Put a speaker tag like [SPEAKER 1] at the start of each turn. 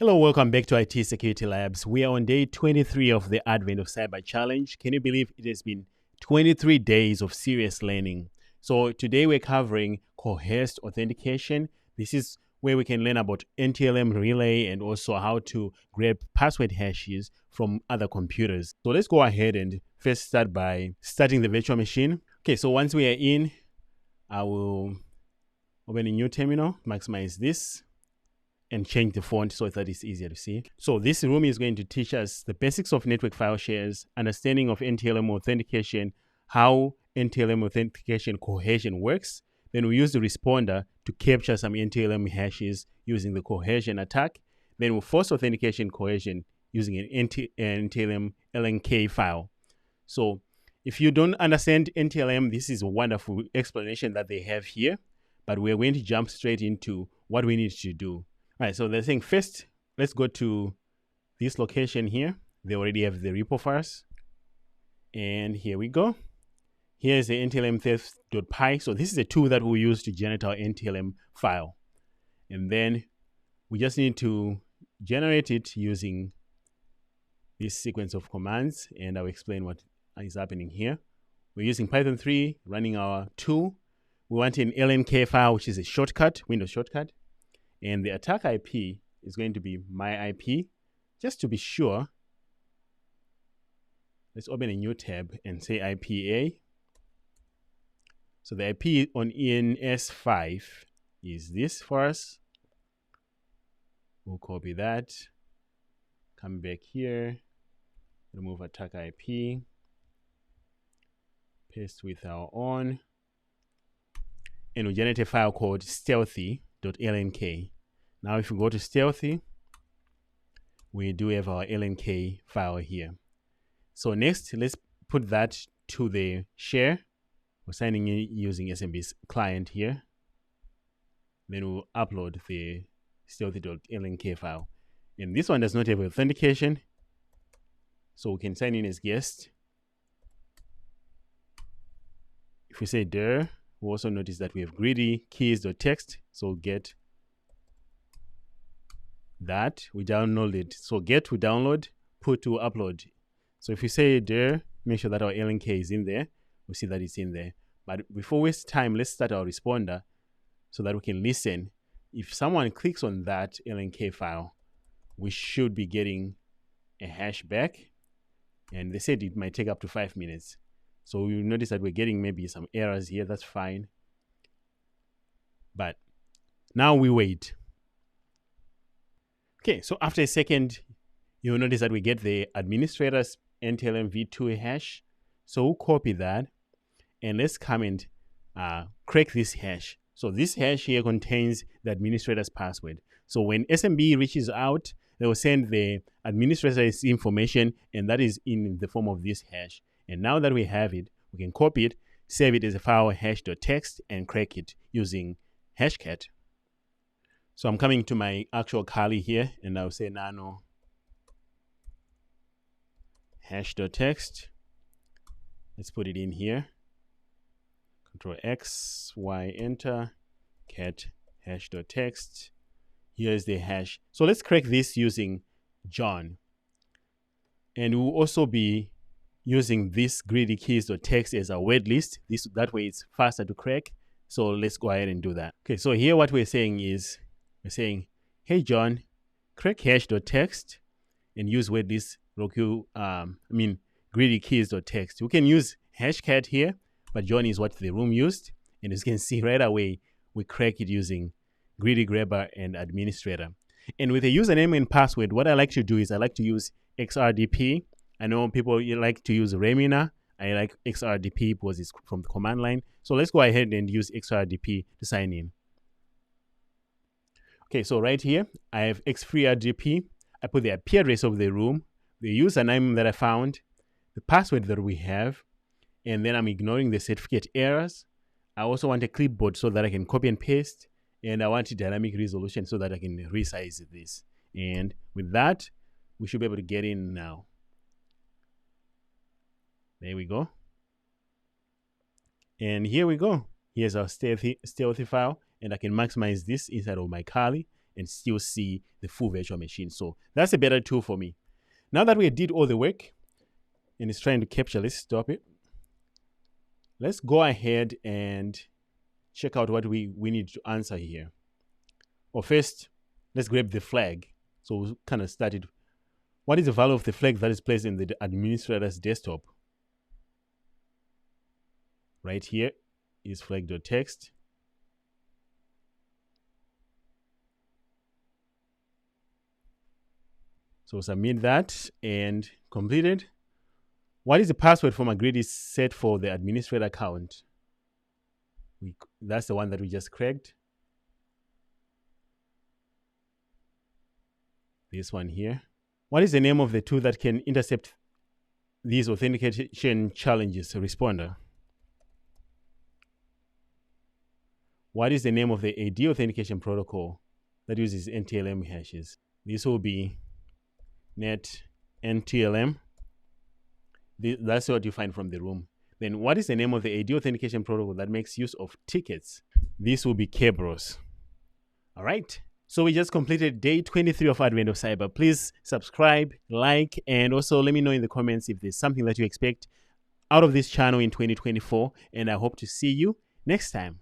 [SPEAKER 1] Hello, welcome back to IT Security Labs. We are on day 23 of the Advent of Cyber Challenge. Can you believe it has been 23 days of serious learning? So today we're covering Coerced Authentication. This is where we can learn about NTLM relay and also how to grab password hashes from other computers. So let's go ahead and first start by starting the virtual machine. Okay, so once we are in, I will open a new terminal, maximize this, and change the font so that it's easier to see. So this room is going to teach us the basics of network file shares, understanding of NTLM authentication, how NTLM authentication cohesion works. Then we use the responder to capture some NTLM hashes using the cohesion attack. Then we'll force authentication cohesion using an NTLM LNK file. So if you don't understand NTLM, this is a wonderful explanation that they have here, but we're going to jump straight into what we need to do. All right, so they're saying first, let's go to this location here. They already have the repo files. And here we go. Here's the NTLM theft.py. So this is a tool that we use to generate our NTLM file. And then we just need to generate it using this sequence of commands. And I'll explain what is happening here. We're using Python 3, running our tool. We want an LNK file, which is a shortcut, Windows shortcut. And the attack IP is going to be my IP. Just to be sure, let's open a new tab and say IPA. So the IP on ENS5 is this for us. We'll copy that. Come back here. Remove attack IP. Paste with our own. And we generate a file called stealthy.lnk. Now if we go to stealthy, we do have our LNK file here. So next, let's put that to the share. We're signing in using SMB's client here. Then we'll upload the stealthy.lnk file. And this one does not have authentication, so we can sign in as guest. If we say dir, we also notice that we have greedy keys.txt. So get that, we download it. So get, we download, put to upload. So if we say dir, make sure that our LNK is in there. We see that it's in there. But before we waste time, let's start our responder so that we can listen. If someone clicks on that LNK file, we should be getting a hash back. And they said it might take up to 5 minutes. So you'll notice that we're getting maybe some errors here. That's fine. But now we wait. Okay, so after a second, you'll notice that we get the administrator's NTLM v2 hash. So we'll copy that. And let's come and crack this hash. So this hash here contains the administrator's password. So when SMB reaches out, they will send the administrator's information, and that is in the form of this hash. And now that we have it, we can copy it, save it as a file hash.txt, and crack it using hashcat. So I'm coming to my actual Kali here, and I'll say nano hash.txt. Let's put it in here. Control X, Y, enter, cat hash.txt. Here's the hash. So let's crack this using John. And we'll also be using this greedy keys.txt as a word list. That way it's faster to crack. So let's go ahead and do that. Okay, so here what we're saying is, we're saying, hey John, crack hash.txt and use word list greedy keys.txt. We can use hashcat here, but John is what the room used. And as you can see right away, we crack it using greedy grabber and administrator. And with the username and password, what I like to do is I like to use XRDP. I know people like to use Remina. I like XRDP because it's from the command line. So let's go ahead and use XRDP to sign in. Okay, so right here, I have XFreeRDP. I put the IP address of the room, the username that I found, the password that we have, and then I'm ignoring the certificate errors. I also want a clipboard so that I can copy and paste, and I want a dynamic resolution so that I can resize this. And with that, we should be able to get in now. There we go. And here we go. Here's our stealthy file, and I can maximize this inside of my Kali and still see the full virtual machine. So that's a better tool for me. Now that we did all the work and it's trying to capture, let's stop it. Let's go ahead and check out what we need to answer here. Or first, let's grab the flag. So we'll kind of start it. What is the value of the flag that is placed in the administrator's desktop? Right here is flag.txt. So submit that and complete it. What is the password for McGrady set for the administrator account? That's the one that we just cracked. This one here. What is the name of the tool that can intercept these authentication challenges? Responder. What is the name of the AD authentication protocol that uses NTLM hashes? This will be net NTLM. That's what you find from the room. Then what is the name of the AD authentication protocol that makes use of tickets? This will be Kerberos. All right. So we just completed day 23 of Advent of Cyber. Please subscribe, like, and also let me know in the comments if there's something that you expect out of this channel in 2024. And I hope to see you next time.